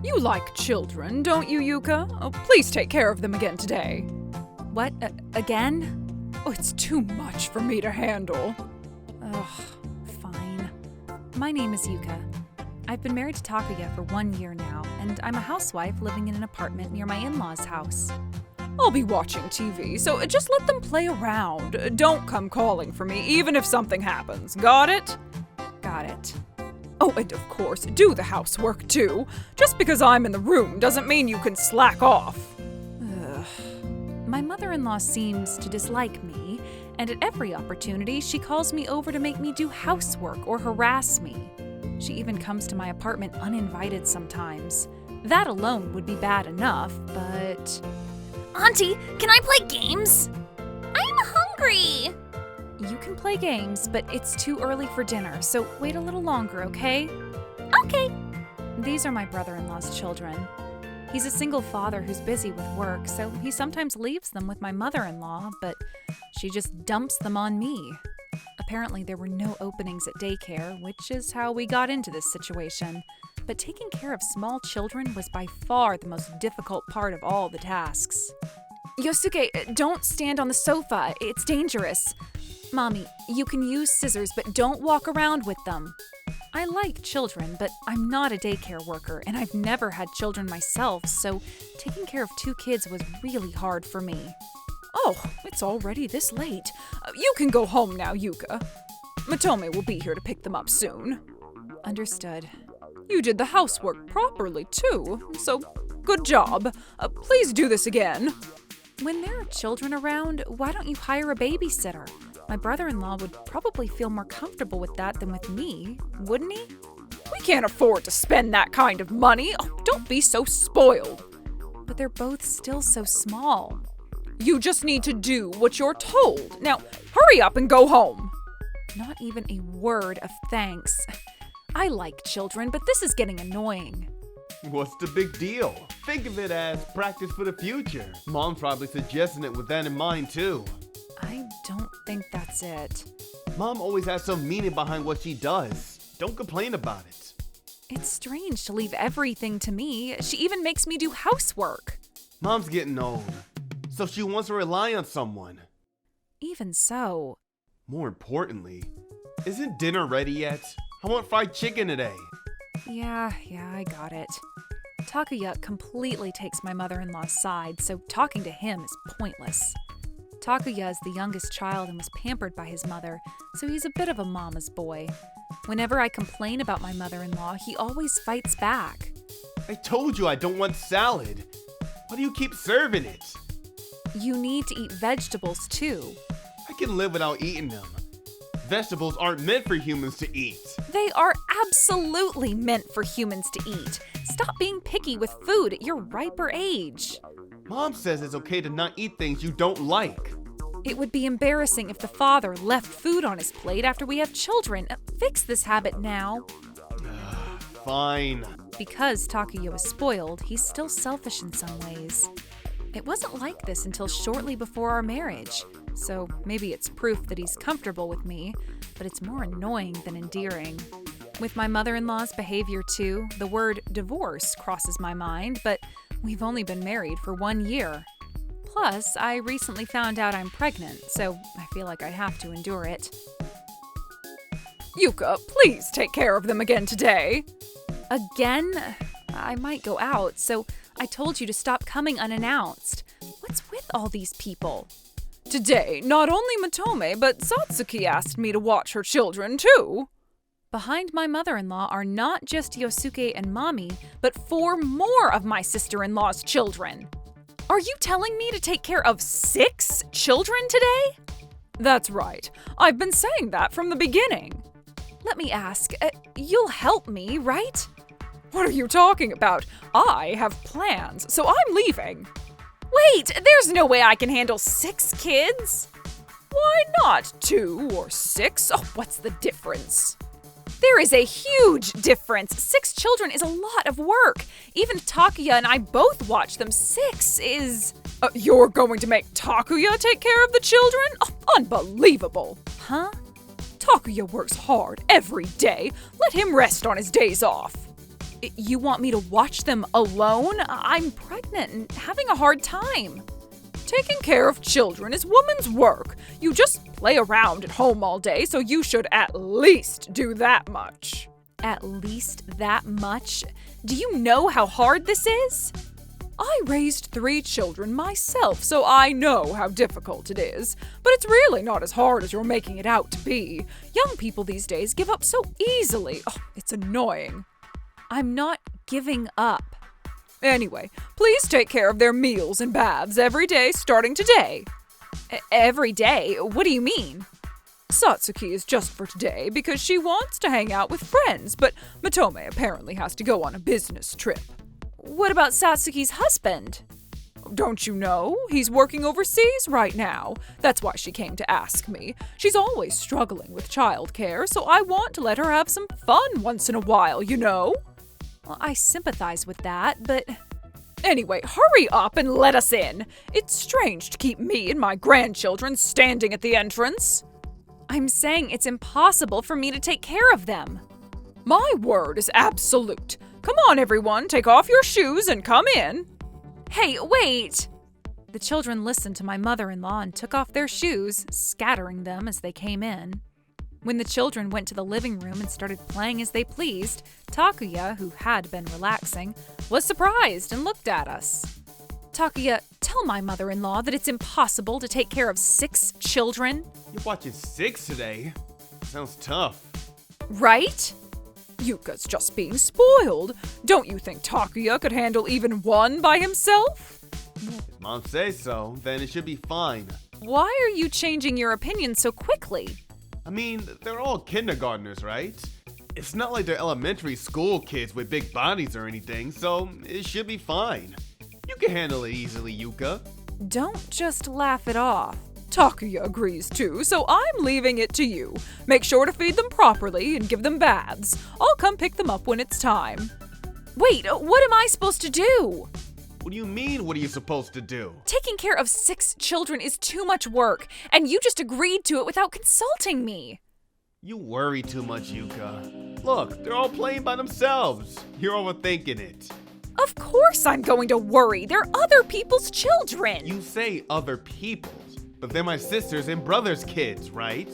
You like children, don't you, Yuka? Oh, please take care of them again today. What? Again? Oh, it's too much for me to handle. Ugh, fine. My name is Yuka. I've been married to Takuya for 1 year now, and I'm a housewife living in an apartment near my in-laws' house. I'll be watching TV, so just let them play around. Don't come calling for me, even if something happens. Got it? Got it. Oh, and of course, do the housework too. Just because I'm in the room doesn't mean you can slack off. Ugh. My mother-in-law seems to dislike me, and at every opportunity she calls me over to make me do housework or harass me. She even comes to my apartment uninvited sometimes. That alone would be bad enough, but... Auntie, can I play games? I'm hungry! You can play games, but it's too early for dinner, so wait a little longer, okay? Okay. These are my brother-in-law's children. He's a single father who's busy with work, so he sometimes leaves them with my mother-in-law, but she just dumps them on me. Apparently there were no openings at daycare, which is how we got into this situation. But taking care of small children was by far the most difficult part of all the tasks. Yosuke, don't stand on the sofa. It's dangerous. Mommy, you can use scissors, but don't walk around with them. I like children, but I'm not a daycare worker, and I've never had children myself, so taking care of 2 kids was really hard for me. Oh, it's already this late. You can go home now, Yuka. Matome will be here to pick them up soon. Understood. You did the housework properly, too, so good job. Please do this again. When there are children around, why don't you hire a babysitter? My brother-in-law would probably feel more comfortable with that than with me, wouldn't he? We can't afford to spend that kind of money. Oh, don't be so spoiled. But they're both still so small. You just need to do what you're told. Now, hurry up and go home. Not even a word of thanks. I like children, but this is getting annoying. What's the big deal? Think of it as practice for the future. Mom's probably suggesting it with that in mind too. I don't think that's it. Mom always has some meaning behind what she does. Don't complain about it. It's strange to leave everything to me. She even makes me do housework. Mom's getting old, so she wants to rely on someone. Even so. More importantly, isn't dinner ready yet? I want fried chicken today. Yeah, I got it. Takuya completely takes my mother-in-law's side, so talking to him is pointless. Takuya is the youngest child and was pampered by his mother, so he's a bit of a mama's boy. Whenever I complain about my mother-in-law, he always fights back. I told you I don't want salad. Why do you keep serving it? You need to eat vegetables too. I can live without eating them. Vegetables aren't meant for humans to eat. They are absolutely meant for humans to eat. Stop being picky with food at your riper age. Mom says it's okay to not eat things you don't like. It would be embarrassing if the father left food on his plate after we have children. Fix this habit now. Fine. Because Takuya was spoiled, he's still selfish in some ways. It wasn't like this until shortly before our marriage, so maybe it's proof that he's comfortable with me, but it's more annoying than endearing. With my mother-in-law's behavior too, the word divorce crosses my mind, but we've only been married for 1 year. Plus, I recently found out I'm pregnant, so I feel like I have to endure it. Yuka, please take care of them again today. Again? I might go out, so I told you to stop coming unannounced. What's with all these people? Today, not only Matome, but Satsuki asked me to watch her children too. Behind my mother-in-law are not just Yosuke and Mommy, but 4 more of my sister-in-law's children. Are you telling me to take care of 6 children today? That's right. I've been saying that from the beginning. Let me ask, you'll help me, right? What are you talking about? I have plans, so I'm leaving. Wait, there's no way I can handle 6 kids. Why not 2 or 6? Oh, what's the difference? There is a huge difference. 6 children is a lot of work. Even Takuya and I both watch them. 6 is... You're going to make Takuya take care of the children? Oh, unbelievable. Huh? Takuya works hard every day. Let him rest on his days off. You want me to watch them alone? I'm pregnant and having a hard time. Taking care of children is woman's work. You just play around at home all day, so you should at least do that much. At least that much? Do you know how hard this is? I raised 3 children myself, so I know how difficult it is. But it's really not as hard as you're making it out to be. Young people these days give up so easily. Oh, it's annoying. I'm not giving up. Anyway, please take care of their meals and baths every day starting today. Every day? What do you mean? Satsuki is just for today because she wants to hang out with friends, but Matome apparently has to go on a business trip. What about Satsuki's husband? Don't you know? He's working overseas right now. That's why she came to ask me. She's always struggling with childcare, so I want to let her have some fun once in a while, you know? Well, I sympathize with that, but... Anyway, hurry up and let us in. It's strange to keep me and my grandchildren standing at the entrance. I'm saying it's impossible for me to take care of them. My word is absolute. Come on, everyone, take off your shoes and come in. Hey, wait! The children listened to my mother-in-law and took off their shoes, scattering them as they came in. When the children went to the living room and started playing as they pleased, Takuya, who had been relaxing, was surprised and looked at us. Takuya, tell my mother-in-law that it's impossible to take care of 6 children. You're watching 6 today? Sounds tough. Right? Yuka's just being spoiled. Don't you think Takuya could handle even 1 by himself? If Mom says so, then it should be fine. Why are you changing your opinion so quickly? I mean, they're all kindergartners, right? It's not like they're elementary school kids with big bodies or anything, so it should be fine. You can handle it easily, Yuka. Don't just laugh it off. Takuya agrees too, so I'm leaving it to you. Make sure to feed them properly and give them baths. I'll come pick them up when it's time. Wait, what am I supposed to do? What do you mean, what are you supposed to do? Taking care of 6 children is too much work, and you just agreed to it without consulting me. You worry too much, Yuka. Look, they're all playing by themselves. You're overthinking it. Of course I'm going to worry. They're other people's children. You say other people's, but they're my sisters and brothers' kids, right?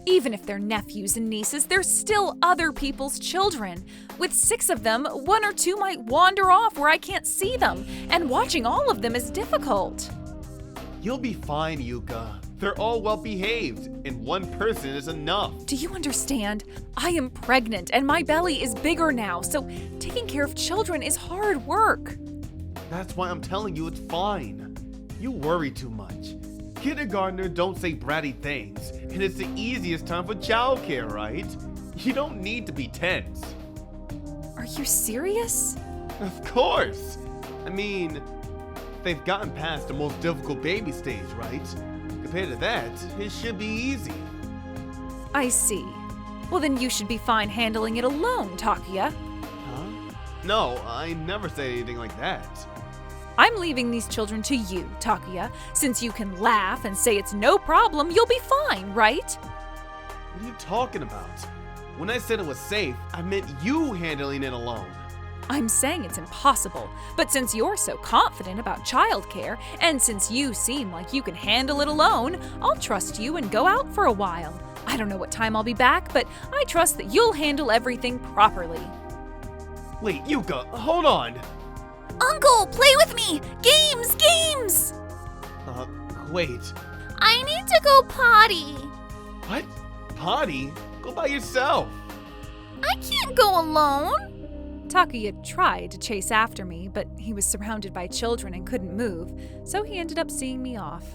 Even if they're nephews and nieces, they're still other people's children. With 6 of them, 1 or 2 might wander off where I can't see them, and watching all of them is difficult. You'll be fine, Yuka. They're all well behaved, and 1 person is enough. Do you understand? I am pregnant, and my belly is bigger now, so taking care of children is hard work. That's why I'm telling you it's fine. You worry too much. Kindergartners don't say bratty things, and it's the easiest time for childcare, right? You don't need to be tense. Are you serious? Of course! I mean, they've gotten past the most difficult baby stage, right? Compared to that, it should be easy. I see. Well, then you should be fine handling it alone, Takuya. Huh? No, I never said anything like that. I'm leaving these children to you, Takuya. Since you can laugh and say it's no problem, you'll be fine, right? What are you talking about? When I said it was safe, I meant you handling it alone. I'm saying it's impossible, but since you're so confident about childcare, and since you seem like you can handle it alone, I'll trust you and go out for a while. I don't know what time I'll be back, but I trust that you'll handle everything properly. Wait, Yuka, hold on! Uncle, play with me! Games! Wait. I need to go potty. What? Potty? Go by yourself. I can't go alone. Takuya tried to chase after me, but he was surrounded by children and couldn't move, so he ended up seeing me off.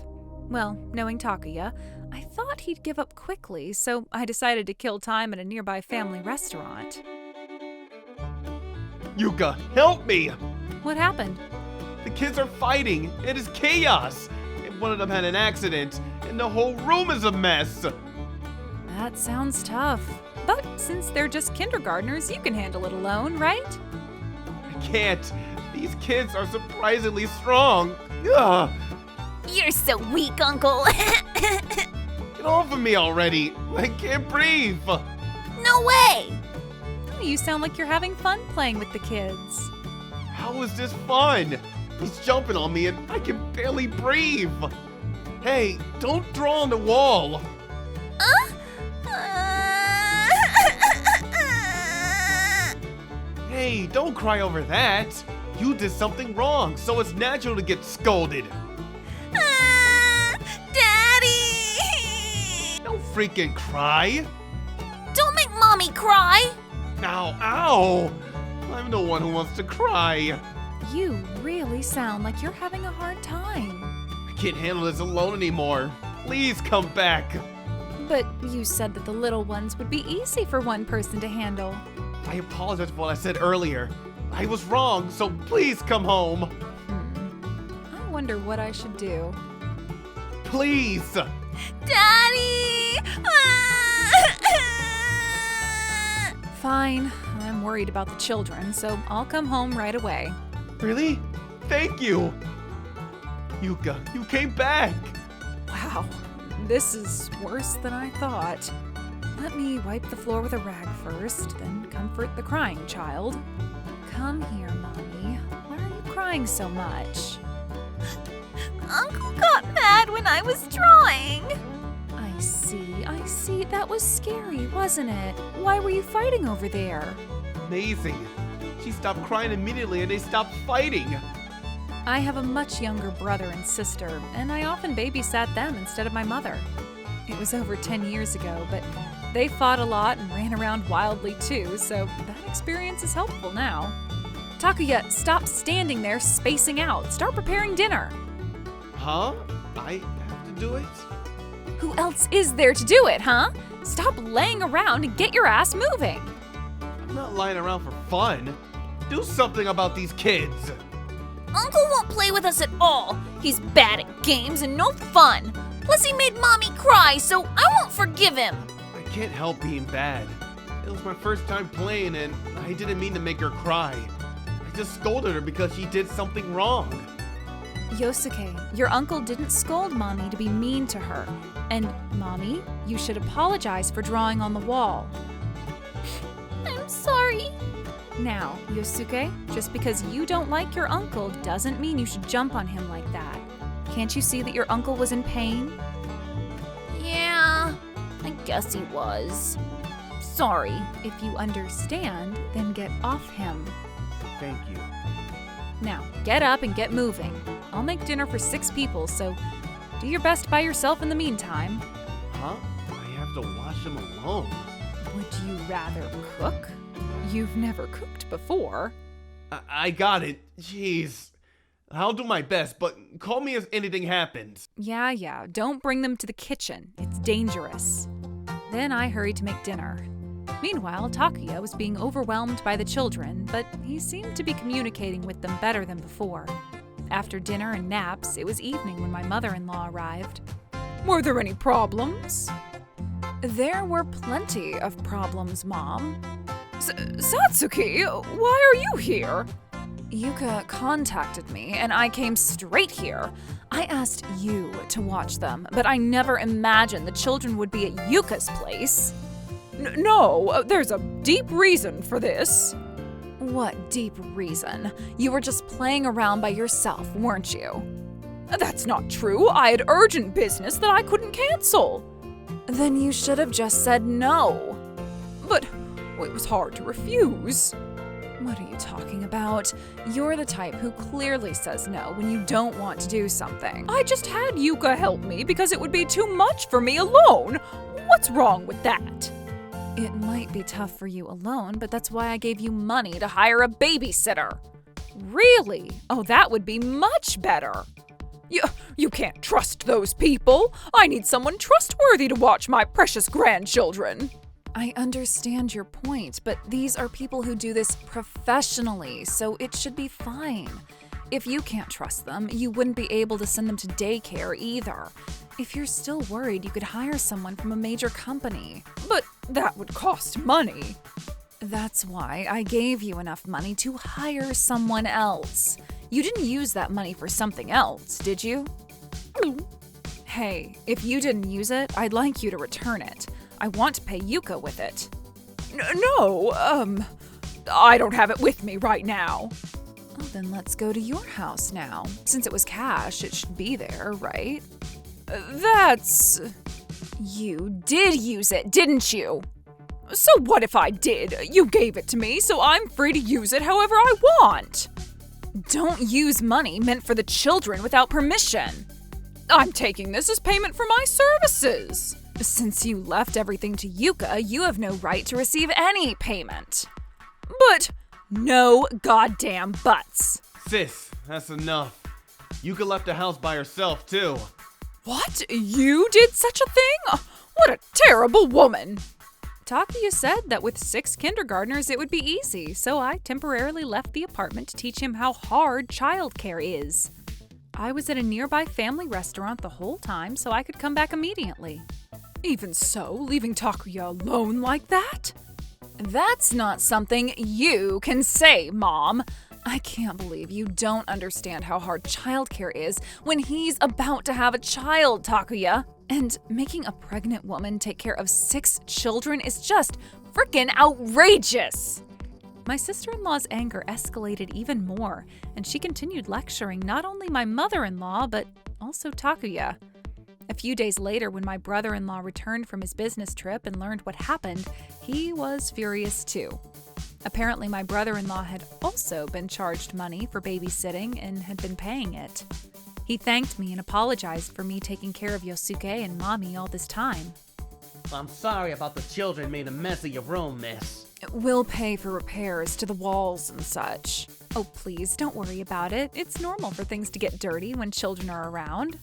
Well, knowing Takuya, I thought he'd give up quickly, so I decided to kill time at a nearby family restaurant. Yuka, help me! What happened? The kids are fighting. It is chaos. And one of them had an accident, and the whole room is a mess. That sounds tough. But since they're just kindergartners, you can handle it alone, right? I can't. These kids are surprisingly strong. Ugh. You're so weak, Uncle. Get off of me already. I can't breathe. No way. You sound like you're having fun playing with the kids. How is this fun? He's jumping on me and I can barely breathe. Hey, don't draw on the wall. Hey, don't cry over that. You did something wrong, so it's natural to get scolded. Daddy! Don't freaking cry. Don't make Mommy cry! Ow, ow. I'm the one who wants to cry. You really sound like you're having a hard time. I can't handle this alone anymore. Please come back. But you said that the little ones would be easy for one person to handle. I apologize for what I said earlier. I was wrong, so please come home. I wonder what I should do. Please. Daddy! Fine, I'm worried about the children, so I'll come home right away. Really? Thank you. Yuka, you came back. Wow, this is worse than I thought. Let me wipe the floor with a rag first, then comfort the crying child. Come here, Mommy. Why are you crying so much? Uncle got mad when I was drawing. I see. That was scary, wasn't it? Why were you fighting over there? Amazing. She stopped crying immediately and they stopped fighting. I have a much younger brother and sister, and I often babysat them instead of my mother. It was over 10 years ago, but they fought a lot and ran around wildly too, so that experience is helpful now. Takuya, stop standing there spacing out. Start preparing dinner. Huh? I have to do it? Who else is there to do it, huh? Stop laying around and get your ass moving. I'm not lying around for fun. Do something about these kids. Uncle won't play with us at all. He's bad at games and no fun. Plus he made Mommy cry, so I won't forgive him. I can't help being bad. It was my first time playing and I didn't mean to make her cry. I just scolded her because she did something wrong. Yosuke, your uncle didn't scold Mommy to be mean to her. And, Mommy, you should apologize for drawing on the wall. I'm sorry. Now, Yosuke, just because you don't like your uncle doesn't mean you should jump on him like that. Can't you see that your uncle was in pain? Yeah, I guess he was. Sorry. If you understand, then get off him. Thank you. Now, get up and get moving. I'll make dinner for 6 people, so do your best by yourself in the meantime. Huh? I have to wash them alone. Would you rather cook? You've never cooked before. I got it. Jeez. I'll do my best, but call me if anything happens. Yeah. Don't bring them to the kitchen. It's dangerous. Then I hurried to make dinner. Meanwhile, Takuya was being overwhelmed by the children, but he seemed to be communicating with them better than before. After dinner and naps, it was evening when my mother-in-law arrived. Were there any problems? There were plenty of problems, Mom. Satsuki, why are you here? Yuka contacted me, and I came straight here. I asked you to watch them, but I never imagined the children would be at Yuka's place. No, there's a deep reason for this. What deep reason? You were just playing around by yourself, weren't you? That's not true. I had urgent business that I couldn't cancel. Then you should have just said no. But it was hard to refuse. What are you talking about? You're the type who clearly says no when you don't want to do something. I just had Yuka help me because it would be too much for me alone. What's wrong with that? It might be tough for you alone, but that's why I gave you money to hire a babysitter. Really? Oh, that would be much better. You can't trust those people. I need someone trustworthy to watch my precious grandchildren. I understand your point, but these are people who do this professionally, so it should be fine. If you can't trust them, you wouldn't be able to send them to daycare either. If you're still worried, you could hire someone from a major company. But that would cost money. That's why I gave you enough money to hire someone else. You didn't use that money for something else, did you? Hey, if you didn't use it, I'd like you to return it. I want to pay Yuka with it. No, I don't have it with me right now. Oh, then let's go to your house now. Since it was cash, it should be there, right? That's... You did use it, didn't you? So what if I did? You gave it to me, so I'm free to use it however I want. Don't use money meant for the children without permission. I'm taking this as payment for my services. Since you left everything to Yuka, you have no right to receive any payment. But no goddamn buts. Sis, that's enough. Yuka left the house by herself, too. What? You did such a thing? What a terrible woman. Takuya said that with 6 kindergartners it would be easy, so I temporarily left the apartment to teach him how hard childcare is. I was at a nearby family restaurant the whole time so I could come back immediately. Even so, leaving Takuya alone like that? That's not something you can say, Mom. I can't believe you don't understand how hard childcare is when he's about to have a child, Takuya. And making a pregnant woman take care of 6 children is just freaking outrageous. My sister-in-law's anger escalated even more, and she continued lecturing not only my mother-in-law, but also Takuya. A few days later, when my brother-in-law returned from his business trip and learned what happened, he was furious too. Apparently, my brother-in-law had also been charged money for babysitting and had been paying it. He thanked me and apologized for me taking care of Yosuke and Mommy all this time. I'm sorry about the children made a mess of your room, miss. We'll pay for repairs to the walls and such. Oh, please, don't worry about it. It's normal for things to get dirty when children are around.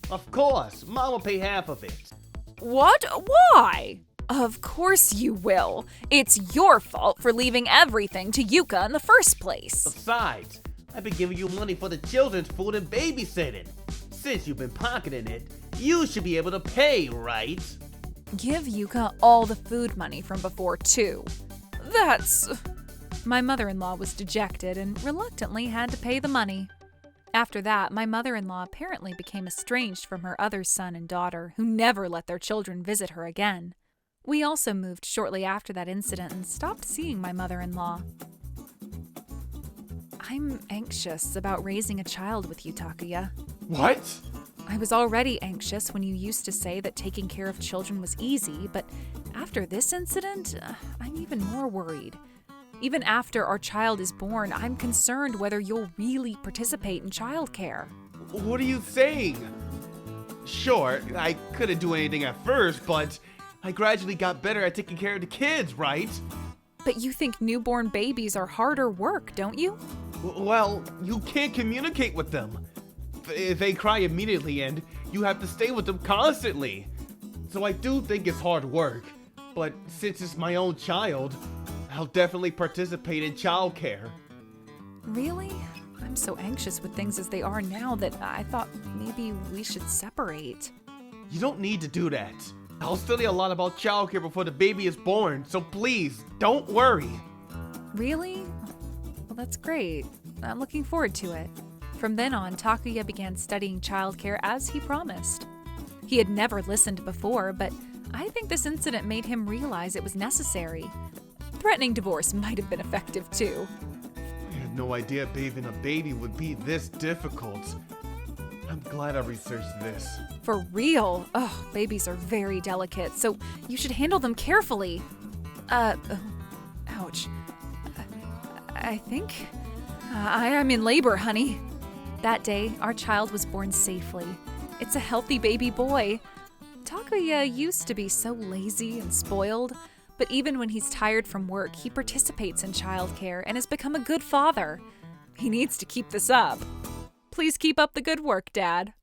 Of course, Mom will pay half of it. What? Why? Of course you will. It's your fault for leaving everything to Yuka in the first place. Besides, I've been giving you money for the children's food and babysitting. Since you've been pocketing it, you should be able to pay, right? Give Yuka all the food money from before, too. That's... My mother-in-law was dejected and reluctantly had to pay the money. After that, my mother-in-law apparently became estranged from her other son and daughter, who never let their children visit her again. We also moved shortly after that incident and stopped seeing my mother-in-law. I'm anxious about raising a child with you, Takuya. What? I was already anxious when you used to say that taking care of children was easy, but after this incident, I'm even more worried. Even after our child is born, I'm concerned whether you'll really participate in childcare. What are you saying? Sure, I couldn't do anything at first, but I gradually got better at taking care of the kids, right? But you think newborn babies are harder work, don't you? Well, you can't communicate with them. They cry immediately and you have to stay with them constantly. So I do think it's hard work, but since it's my own child, I'll definitely participate in childcare. Really? I'm so anxious with things as they are now that I thought maybe we should separate. You don't need to do that. I'll study a lot about childcare before the baby is born, so please, don't worry. Really? Well, that's great. I'm looking forward to it. From then on, Takuya began studying childcare as he promised. He had never listened before, but I think this incident made him realize it was necessary. Threatening divorce might have been effective too. I had no idea bathing a baby would be this difficult. I'm glad I researched this. For real? Oh, babies are very delicate, so you should handle them carefully. Ouch. I think I am in labor, honey. That day, our child was born safely. It's a healthy baby boy. Takuya used to be so lazy and spoiled, but even when he's tired from work, he participates in childcare and has become a good father. He needs to keep this up. Please keep up the good work, Dad.